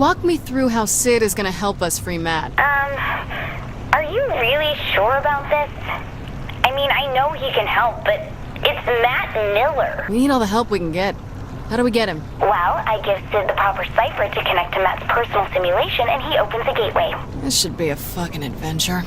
Walk me through how Sid is gonna help us free Matt. Are you really sure about this? I mean, I know he can help, but it's Matt Miller. We need all the help we can get. How do we get him? Well, I give Sid the proper cipher to connect to Matt's personal simulation, and he opens a gateway. This should be a fucking adventure.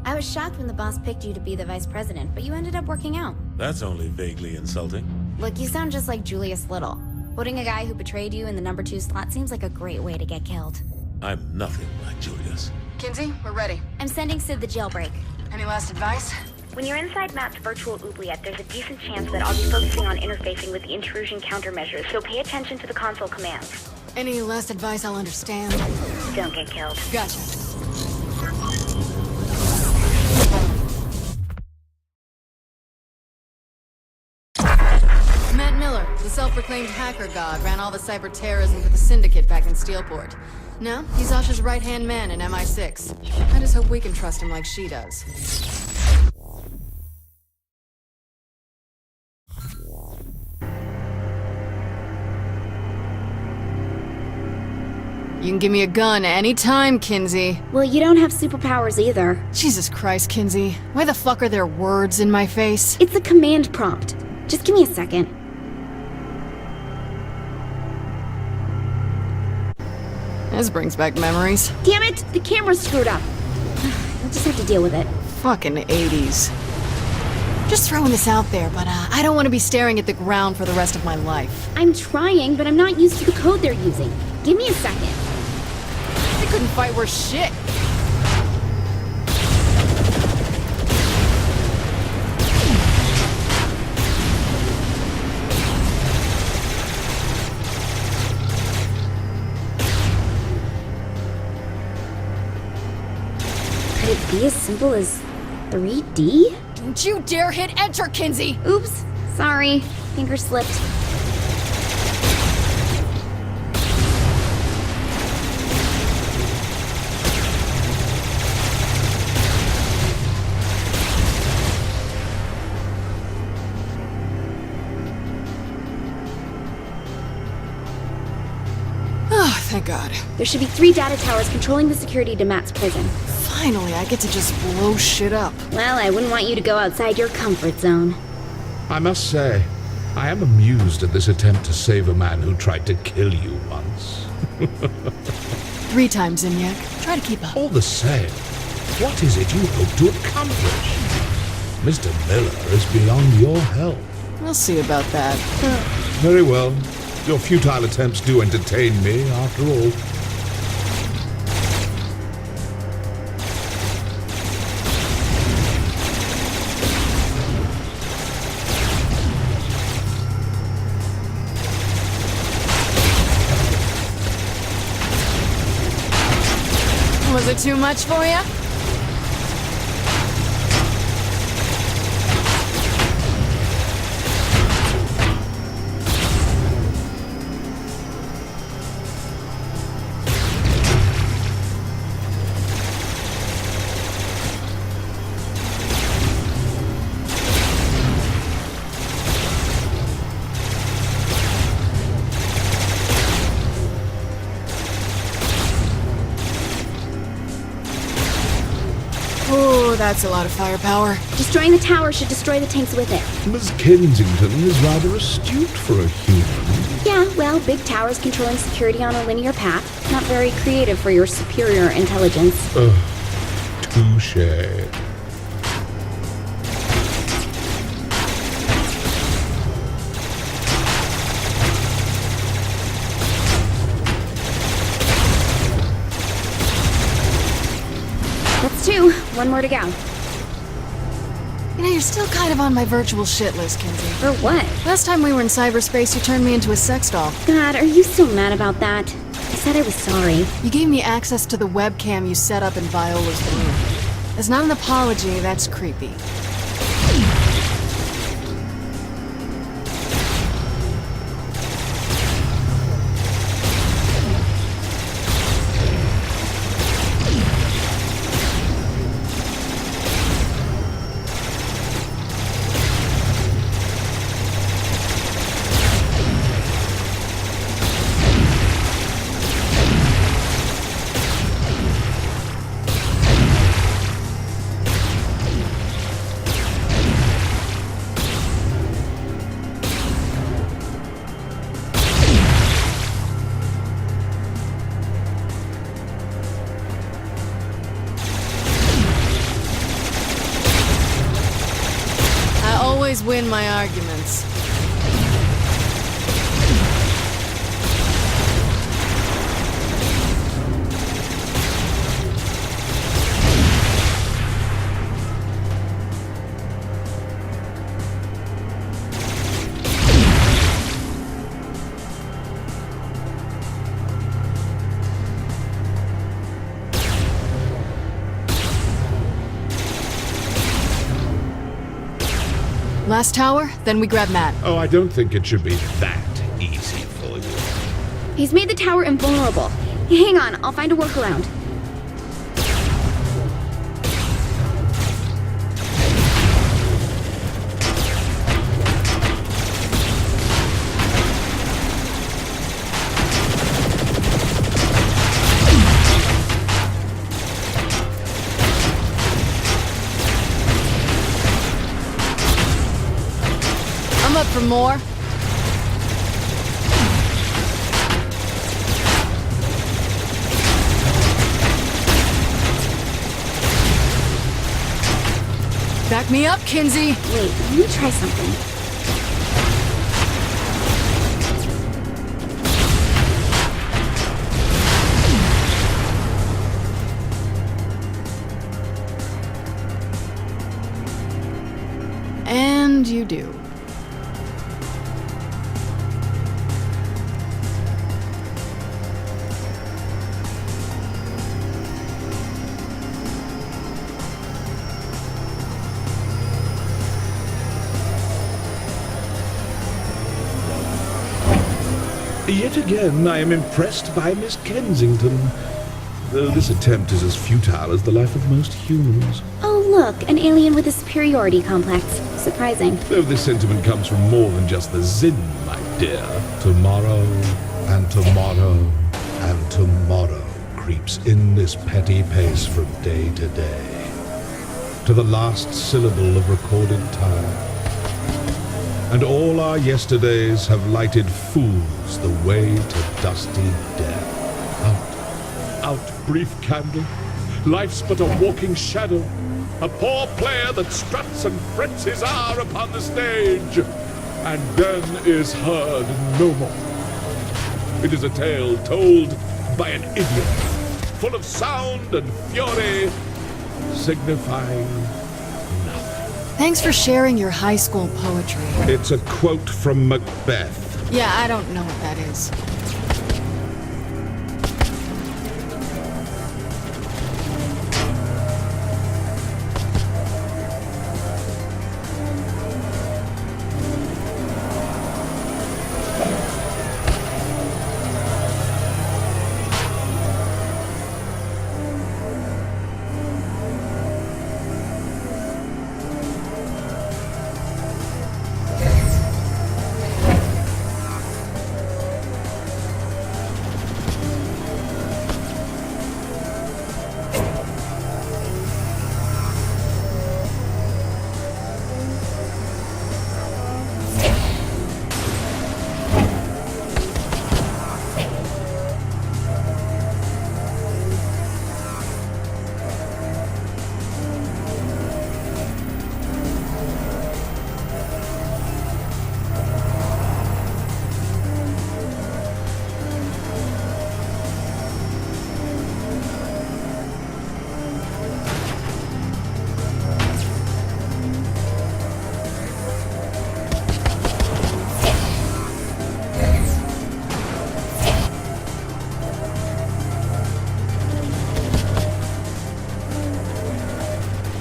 I was shocked when the boss picked you to be the vice president, but you ended up working out. That's only vaguely insulting. Look, you sound just like Julius Little. Putting a guy who betrayed you in the number 2 slot seems like a great way to get killed. I'm nothing like Julius. Kinsey, we're ready. I'm sending Sid the jailbreak. Any last advice? When you're inside Matt's virtual oubliette, there's a decent chance that I'll be focusing on interfacing with the intrusion countermeasures, so pay attention to the console commands. Any last advice I'll understand? Don't get killed. Gotcha. Matt Miller, the self-proclaimed hacker god, ran all the cyber terrorism for the Syndicate back in Steelport. Now, he's Asha's right-hand man in MI6. I just hope we can trust him like she does. You can give me a gun anytime, Kinsey. Well, you don't have superpowers either. Jesus Christ, Kinsey. Why the fuck are there words in my face? It's a command prompt. Just give me a second. This brings back memories. Damn it! The camera's screwed up. I'll just have to deal with it. Fucking 80s. Just throwing this out there, but I don't want to be staring at the ground for the rest of my life. I'm trying, but I'm not used to the code they're using. Give me a second. They couldn't fight worse shit. Could it be as simple as 3D? Don't you dare hit enter, Kinsey! Oops. Sorry. Finger slipped. Oh, thank God. There should be 3 data towers controlling the security to Matt's prison. Finally, I get to just blow shit up. Well, I wouldn't want you to go outside your comfort zone. I must say, I am amused at this attempt to save a man who tried to kill you once. 3 times, Zinyak. Try to keep up. All the same, what is it you hope to accomplish? Mr. Miller is beyond your help. We'll see about that. Very well. Your futile attempts do entertain me, after all. Was it too much for you? Oh, that's a lot of firepower. Destroying the tower should destroy the tanks with it. Miss Kensington is rather astute for a human. Yeah, well, big towers controlling security on a linear path. Not very creative for your superior intelligence. Touché. That's 2. 1 more to go. You know, you're still kind of on my virtual shit list, Kinsey. For what? Last time we were in cyberspace, you turned me into a sex doll. God, are you still mad about that? I said I was sorry. You gave me access to the webcam you set up in Viola's room. That's not an apology, that's creepy. Win my arguments. Last tower, then we grab Matt. Oh, I don't think it should be that easy for you. He's made the tower invulnerable. Hang on, I'll find a workaround. I'm up for more. Back me up, Kinsey. Wait, let me try something. And you do. Yet again, I am impressed by Miss Kensington. Though this attempt is as futile as the life of most humans. Oh look, an alien with a superiority complex. Surprising. Though this sentiment comes from more than just the Zin, my dear. Tomorrow, and tomorrow, and tomorrow creeps in this petty pace from day to day, to the last syllable of recorded time. And all our yesterdays have lighted fools the way to dusty death. Out, brief candle. Life's but a walking shadow. A poor player that struts and frets his hour upon the stage, and then is heard no more. It is a tale told by an idiot, full of sound and fury, signifying Thanks for sharing your high school poetry. It's a quote from Macbeth. Yeah, I don't know what that is.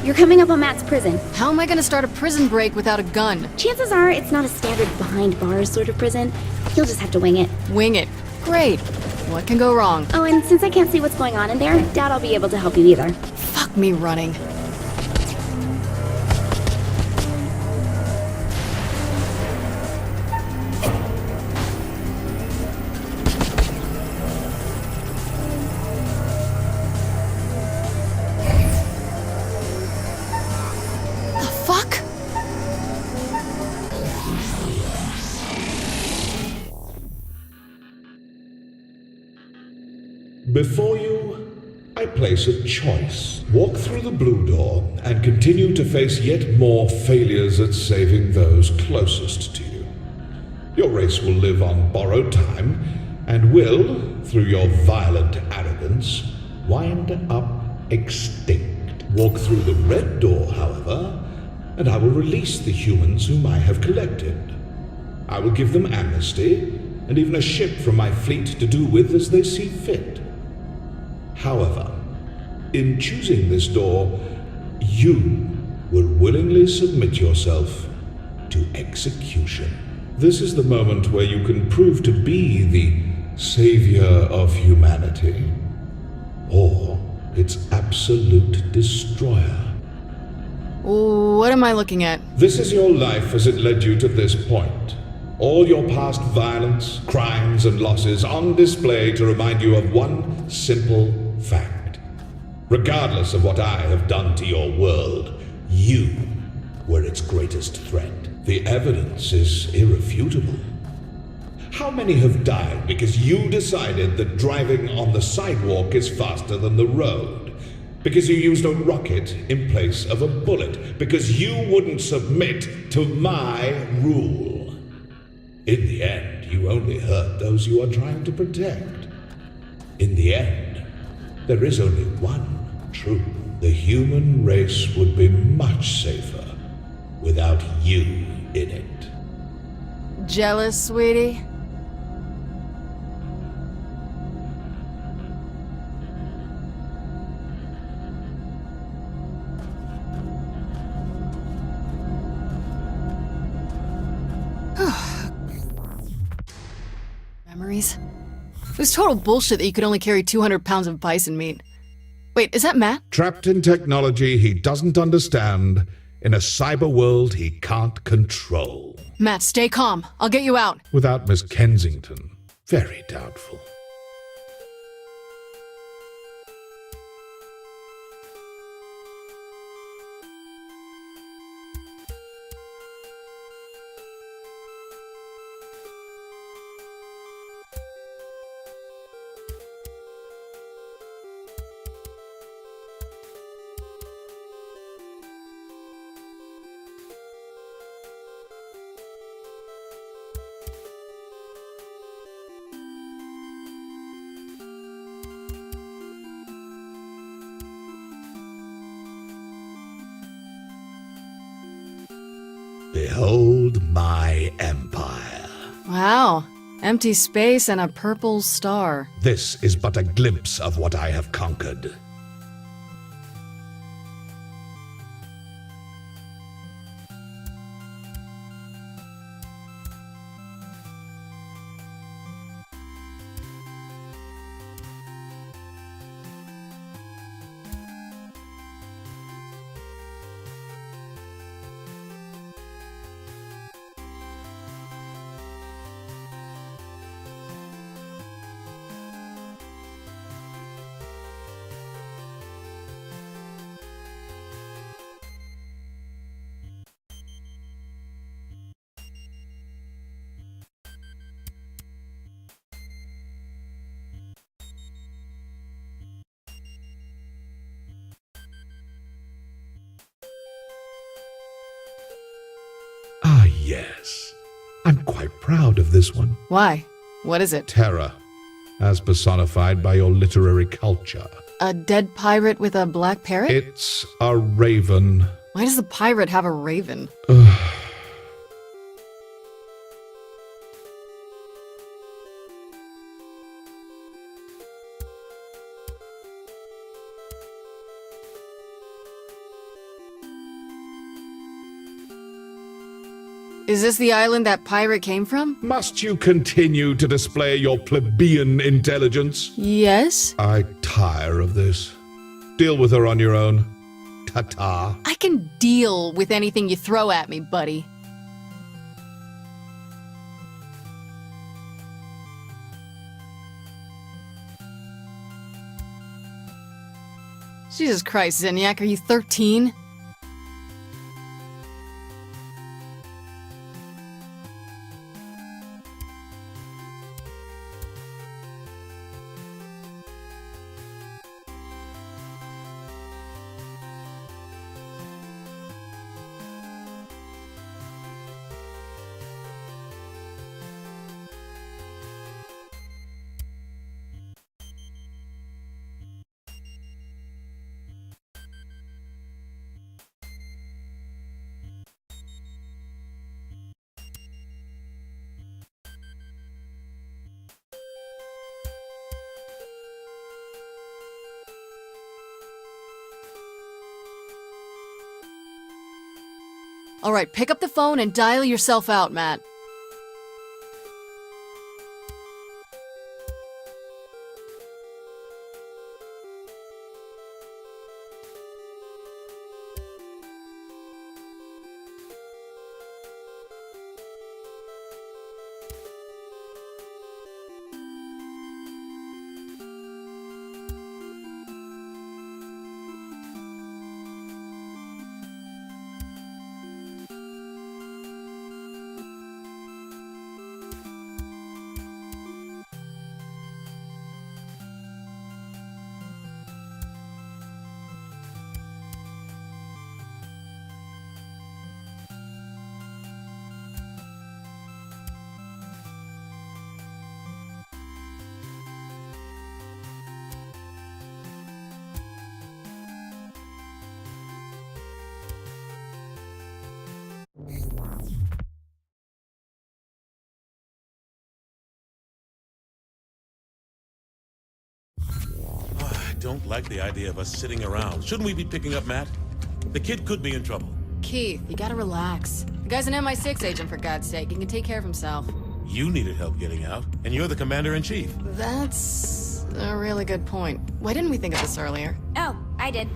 You're coming up on Matt's prison. How am I gonna start a prison break without a gun? Chances are it's not a standard behind bars sort of prison. You'll just have to wing it. Wing it. Great. What can go wrong? Oh, and since I can't see what's going on in there, doubt I'll be able to help you either. Fuck me running. The fuck? Before you, I place a choice. Walk through the blue door and continue to face yet more failures at saving those closest to you. Your race will live on borrowed time and will, through your violent arrogance, wind up extinct. Walk through the red door, however, and I will release the humans whom I have collected. I will give them amnesty and even a ship from my fleet to do with as they see fit. However, in choosing this door, you will willingly submit yourself to execution. This is the moment where you can prove to be the savior of humanity, or its absolute destroyer. What am I looking at? This is your life as it led you to this point. All your past violence, crimes, and losses on display to remind you of one simple fact. Regardless of what I have done to your world, you were its greatest threat. The evidence is irrefutable. How many have died because you decided that driving on the sidewalk is faster than the road? Because you used a rocket in place of a bullet? Because you wouldn't submit to my rule? In the end, you only hurt those you are trying to protect. In the end, there is only one truth. The human race would be much safer without you in it. Jealous, sweetie? Memories? It was total bullshit that you could only carry 200 pounds of bison meat. Wait, is that Matt? Trapped in technology he doesn't understand, in a cyber world he can't control. Matt, stay calm. I'll get you out. Without Miss Kensington, very doubtful. Behold my empire. Wow. Empty space and a purple star. This is but a glimpse of what I have conquered. Ah, yes. I'm quite proud of this one. Why? What is it? Terror, as personified by your literary culture. A dead pirate with a black parrot? It's a raven. Why does the pirate have a raven? Is this the island that pirate came from? Must you continue to display your plebeian intelligence? Yes. I tire of this. Deal with her on your own. Ta-ta. I can deal with anything you throw at me, buddy. Jesus Christ, Zinyak, are you 13? Alright, pick up the phone and dial yourself out, Matt. I don't like the idea of us sitting around. Shouldn't we be picking up Matt? The kid could be in trouble. Keith, you gotta relax. The guy's an MI6 agent, for God's sake. He can take care of himself. You needed help getting out, and you're the commander-in-chief. That's a really good point. Why didn't we think of this earlier? Oh, I did.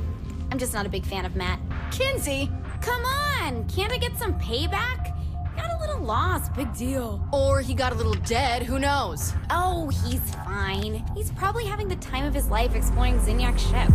I'm just not a big fan of Matt. Kinsey! Come on! Can't I get some payback? Got a little lost, big deal. Or he got a little dead, who knows? Oh, he's fine. He's probably having the time of his life exploring Zinyak's ship.